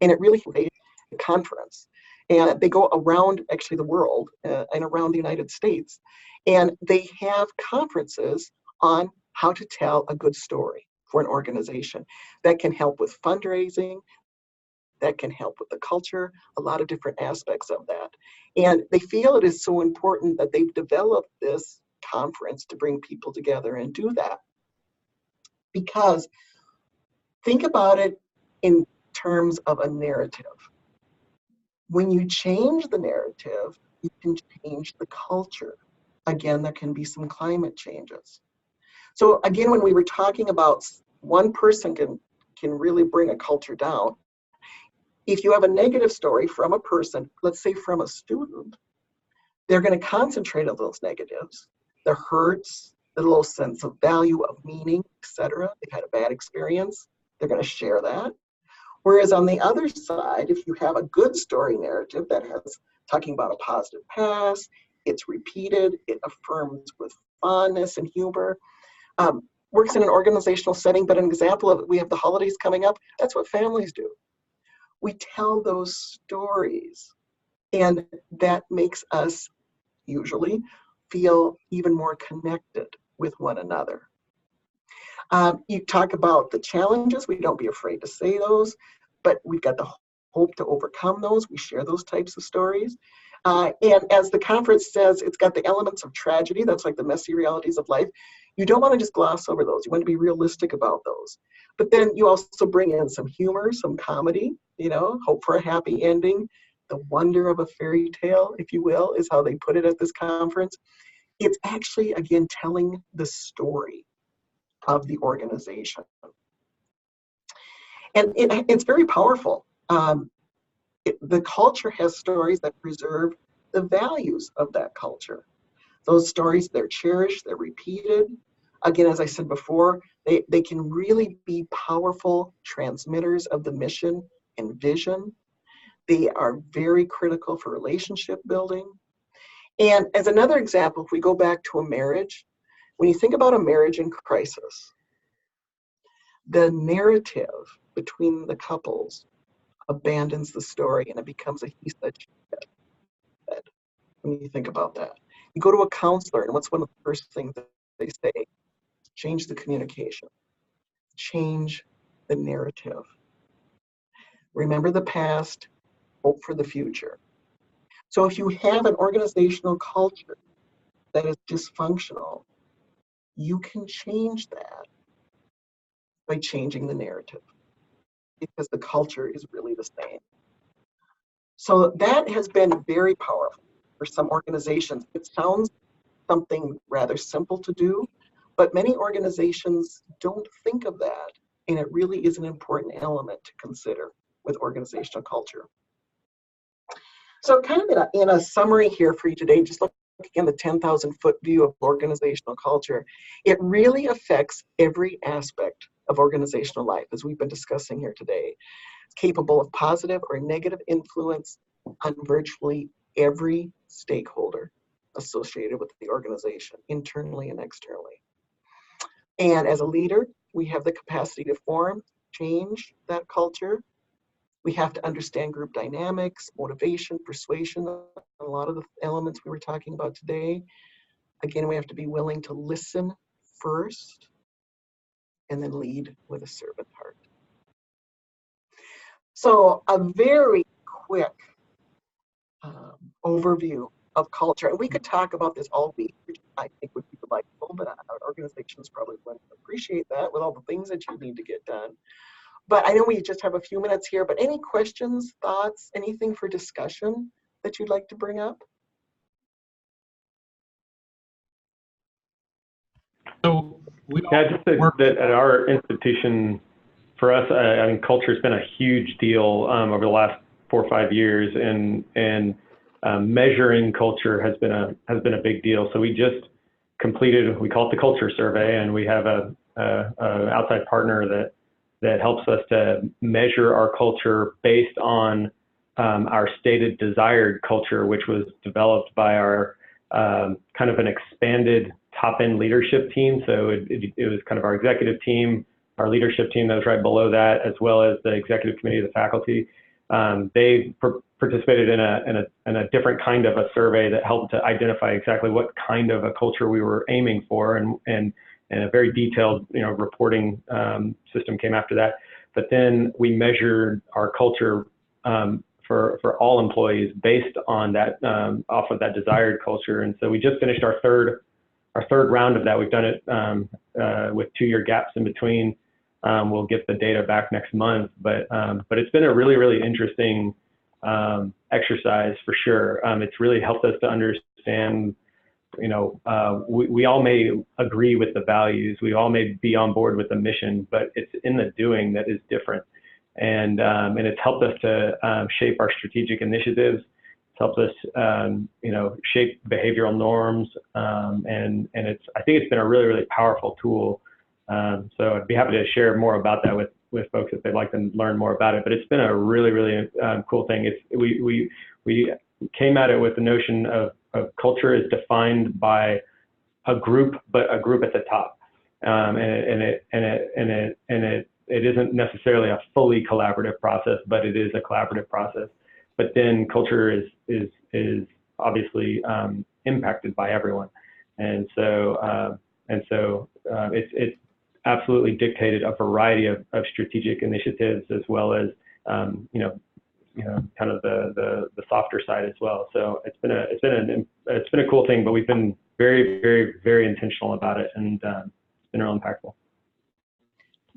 And it really created a conference. And they go around actually the world and around the United States. And they have conferences on how to tell a good story for an organization. That can help with fundraising, that can help with the culture, a lot of different aspects of that. And they feel it is so important that they've developed this conference to bring people together and do that. Because think about it in terms of a narrative. When you change the narrative, you can change the culture. Again, there can be some climate changes. So again, when we were talking about one person can really bring a culture down, if you have a negative story from a person, let's say from a student, they're going to concentrate on those negatives, the hurts, the low sense of value, of meaning, etc. They've had a bad experience. They're going to share that. Whereas on the other side, if you have a good story narrative that has talking about a positive past, it's repeated, it affirms with fondness and humor, works in an organizational setting, but an example of it, we have the holidays coming up, that's what families do. We tell those stories, and that makes us usually feel even more connected with one another. You talk about the challenges. We don't be afraid to say those, but we've got the hope to overcome those. We share those types of stories. And as the conference says, it's got the elements of tragedy. That's like the messy realities of life. You don't want to just gloss over those. You want to be realistic about those. But then you also bring in some humor, some comedy, hope for a happy ending. The wonder of a fairy tale, if you will, is how they put it at this conference. It's actually, again, telling the story of the organization. And it's very powerful. The culture has stories that preserve the values of that culture. Those stories, they're cherished, they're repeated. Again, as I said before, they can really be powerful transmitters of the mission and vision. They are very critical for relationship building. And as another example, if we go back to a marriage, when you think about a marriage in crisis, the narrative between the couples abandons the story and it becomes a he said, she said. When you think about that, you go to a counselor, and what's one of the first things that they say? Change the communication, change the narrative. Remember the past, hope for the future. So if you have an organizational culture that is dysfunctional, you can change that by changing the narrative, because the culture is really the same. So that has been very powerful for some organizations. It sounds something rather simple to do, but many organizations don't think of that, and it really is an important element to consider with organizational culture. So kind of in a summary here for you today, just looking at the 10,000-foot view of organizational culture, it really affects every aspect of organizational life, as we've been discussing here today. It's capable of positive or negative influence on virtually every stakeholder associated with the organization, internally and externally. And as a leader, we have the capacity to form, change that culture. We have to understand group dynamics, motivation, persuasion, a lot of the elements we were talking about today. Again, we have to be willing to listen first and then lead with a servant heart. So a very quick overview of culture. And we could talk about this all week, which I think would be delightful, but our organizations probably wouldn't appreciate that with all the things that you need to get done. But I know we just have a few minutes here, but any questions, thoughts, anything for discussion that you'd like to bring up? So just that at our institution, for us, I mean, culture has been a huge deal over the last 4 or 5 years, and measuring culture has been a big deal. So we just completed, we call it the culture survey, and we have a outside partner that helps us to measure our culture based on our stated desired culture, which was developed by our kind of an expanded top-end leadership team. So it was kind of our executive team, our leadership team that was right below that, as well as the executive committee of the faculty. They participated in a different kind of a survey that helped to identify exactly what kind of a culture we were aiming for, and a very detailed, reporting system came after that. But then we measured our culture for all employees based on that, off of that desired culture. And so we just finished our third round of that. We've done it with 2-year gaps in between. We'll get the data back next month, but it's been a really, really interesting exercise for sure. It's really helped us to understand, we all may agree with the values, we all may be on board with the mission, but it's in the doing that is different. And it's helped us to shape our strategic initiatives. It's helped us, shape behavioral norms, and I think it's been a really, really powerful tool. So I'd be happy to share more about that with folks if they'd like to learn more about it. But it's been a really, really cool thing. We came at it with the notion of culture is defined by a group, but a group at the top, and it isn't necessarily a fully collaborative process, but it is a collaborative process. But then culture is obviously impacted by everyone, and so it's absolutely dictated a variety of strategic initiatives, as well as kind of the softer side as well. So it's been a cool thing, but we've been very, very, very intentional about it, and it's been real impactful.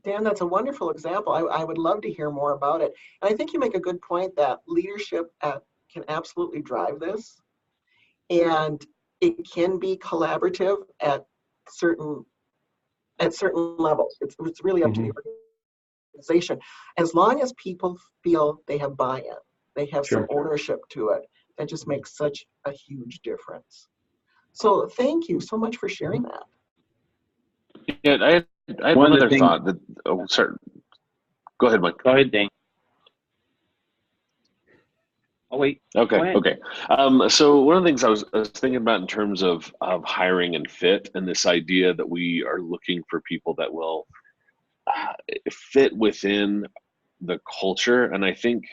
Dan, that's a wonderful example. I would love to hear more about it. And I think you make a good point that leadership can absolutely drive this, and it can be collaborative at certain levels. It's really up to the organization. As long as people feel they have buy-in, they have some ownership to it, that just makes such a huge difference. So thank you so much for sharing that. Yeah, I had one other thought that, sorry. Go ahead, Mike. Go ahead, Dane. Oh, wait. Okay. So one of the things I was thinking about in terms of hiring and fit, and this idea that we are looking for people that will fit within the culture. And I think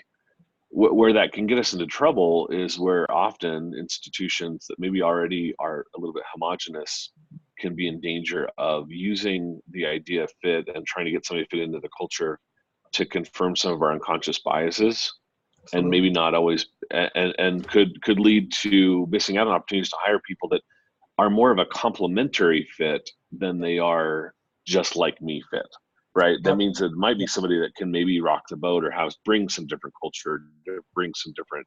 where that can get us into trouble is where often institutions that maybe already are a little bit homogenous can be in danger of using the idea of fit and trying to get somebody to fit into the culture to confirm some of our unconscious biases. Absolutely. And maybe not always, and could lead to missing out on opportunities to hire people that are more of a complementary fit than they are just like me fit, right? That means it might be somebody that can maybe rock the boat or bring some different culture, bring some different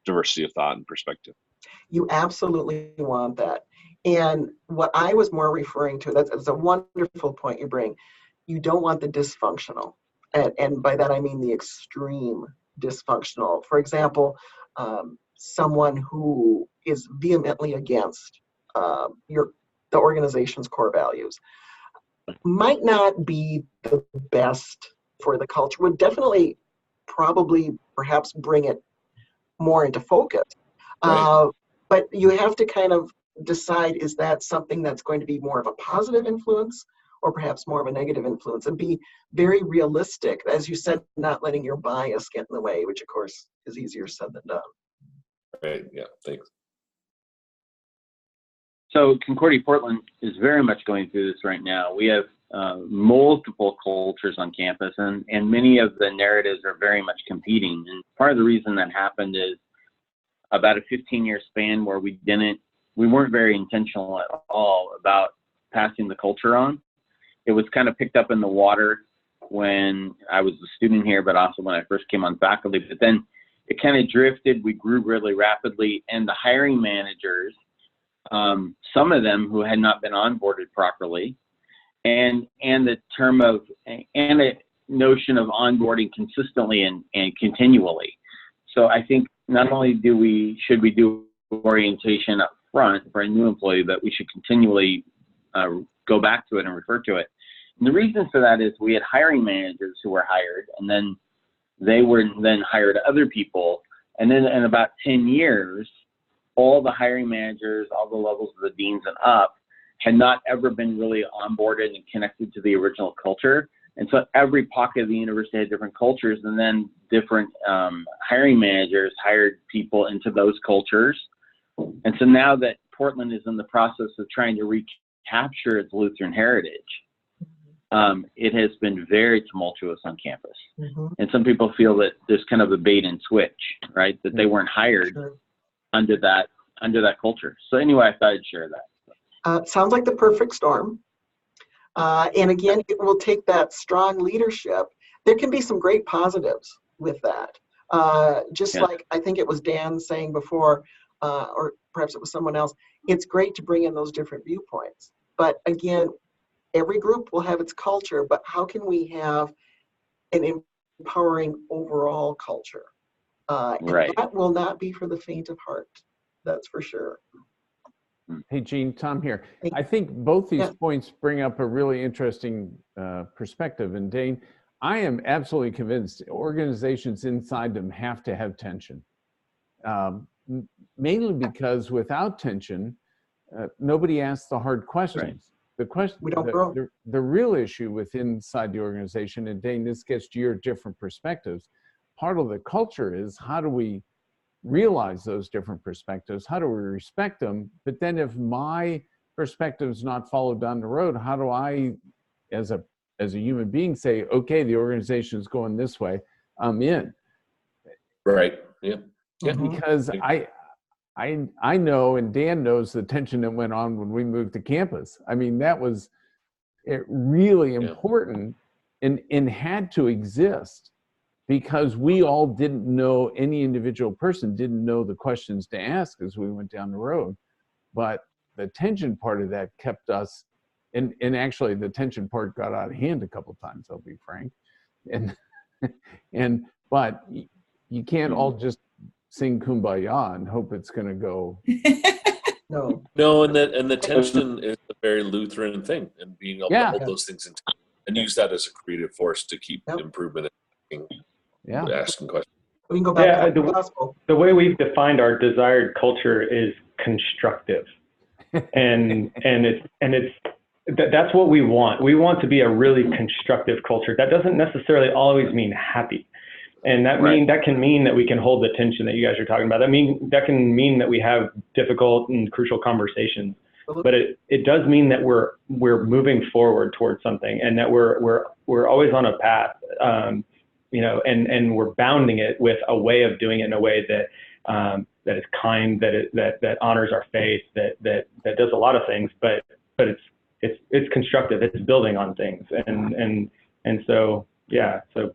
diversity of thought and perspective. You absolutely want that. And what I was more referring to, that's a wonderful point you bring. You don't want the dysfunctional. And by that I mean the extreme dysfunctional. For example, someone who is vehemently against the organization's core values might not be the best for the culture, would definitely probably perhaps bring it more into focus. Right. But you have to kind of decide, is that something that's going to be more of a positive influence or perhaps more of a negative influence, and be very realistic, as you said, not letting your bias get in the way, which of course is easier said than done. Right, yeah, thanks. So Concordia Portland is very much going through this right now. We have multiple cultures on campus, and many of the narratives are very much competing. And part of the reason that happened is about a 15-year span where we weren't very intentional at all about passing the culture on. It was kind of picked up in the water when I was a student here, but also when I first came on faculty. But then it kind of drifted. We grew really rapidly, and the hiring managers, some of them who had not been onboarded properly, and the term of and a notion of onboarding consistently and continually. So I think not only should we do orientation up front for a new employee, but we should continually go back to it and refer to it. And the reason for that is we had hiring managers who were hired, and then they were then hired other people. And then in about 10 years, all the hiring managers, all the levels of the deans and up, had not ever been really onboarded and connected to the original culture. And so every pocket of the university had different cultures, and then different hiring managers hired people into those cultures. And so now that Portland is in the process of trying to recapture its Lutheran heritage, it has been very tumultuous on campus. Mm-hmm. And some people feel that there's kind of a bait and switch, right? That they weren't hired under that culture. So anyway, I thought I'd share that. Sounds like the perfect storm. And again, it will take that strong leadership. There can be some great positives with that. Just like I think it was Dan saying before, or perhaps it was someone else, it's great to bring in those different viewpoints. But again, every group will have its culture, but how can we have an empowering overall culture? And that will not be for the faint of heart. That's for sure. Hey, Gene, Tom here. I think both these points bring up a really interesting perspective. And Dane, I am absolutely convinced organizations inside them have to have tension. Mainly because without tension, nobody asks the hard questions. The question, we don't grow. The real issue with inside the organization, and Dane, this gets to your different perspectives. Part of the culture is how do we realize those different perspectives? How do we respect them? But then if my perspective is not followed down the road, how do I, as a human being, say, okay, the organization is going this way, I'm in. Right. Yeah. Because I know, and Dan knows the tension that went on when we moved to campus. I mean, that was really important and had to exist because we all didn't know, any individual person didn't know the questions to ask as we went down the road. But the tension part of that kept us, and actually the tension part got out of hand a couple of times, I'll be frank. But you can't all just sing Kumbaya and hope it's going to go. No, and the tension is a very Lutheran thing, and being able to hold those things in time and use that as a creative force to keep improvement and asking questions. We can go back to the gospel. The way we've defined our desired culture is constructive, and that's what we want. We want to be a really constructive culture. That doesn't necessarily always mean happy. And that can mean that we can hold the tension that you guys are talking about. That can mean that we have difficult and crucial conversations. But it does mean that we're moving forward towards something, and that we're always on a path, and we're bounding it with a way of doing it in a way that that is kind, that honors our faith, that does a lot of things, but it's constructive. It's building on things, and so yeah. So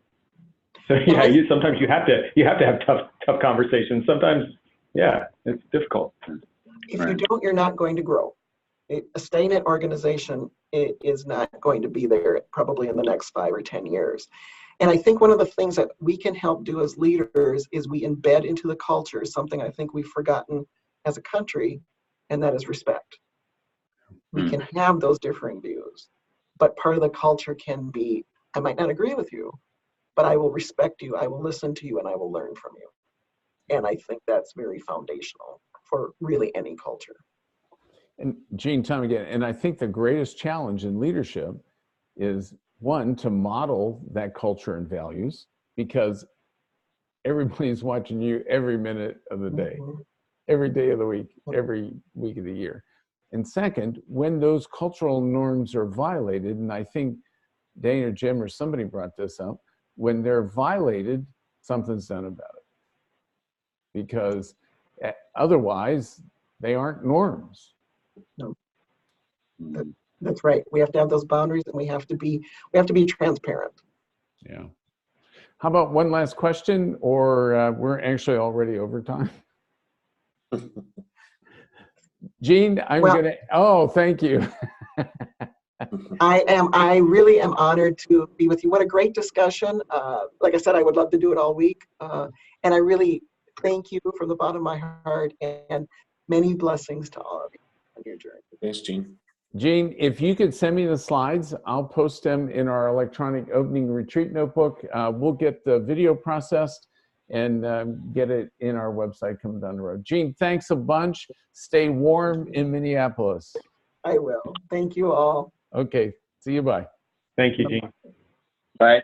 yeah, sometimes you have to have tough conversations. Sometimes, it's difficult. If you don't, you're not going to grow. A stagnant organization is not going to be there probably in the next 5 or 10 years. And I think one of the things that we can help do as leaders is we embed into the culture something I think we've forgotten as a country, and that is respect. We can have those differing views, but part of the culture can be, I might not agree with you, but I will respect you, I will listen to you, and I will learn from you. And I think that's very foundational for really any culture. And Gene, time again, and I think the greatest challenge in leadership is, one, to model that culture and values, because everybody's watching you every minute of the day, every day of the week, every week of the year. And second, when those cultural norms are violated, and I think Dane or Jim or somebody brought this up, when they're violated, something's done about it. Because otherwise, they aren't norms. No. That's right. We have to have those boundaries, and we have to be transparent. Yeah. How about one last question, or we're actually already over time? Gene, thank you. I really am honored to be with you. What a great discussion. Like I said, I would love to do it all week. And I really thank you from the bottom of my heart, and many blessings to all of you on your journey. Thanks, Gene. Gene, if you could send me the slides, I'll post them in our electronic opening retreat notebook. We'll get the video processed and get it in our website coming down the road. Gene, thanks a bunch. Stay warm in Minneapolis. I will. Thank you all. Okay. See you. Bye. Thank you, Gene. Bye.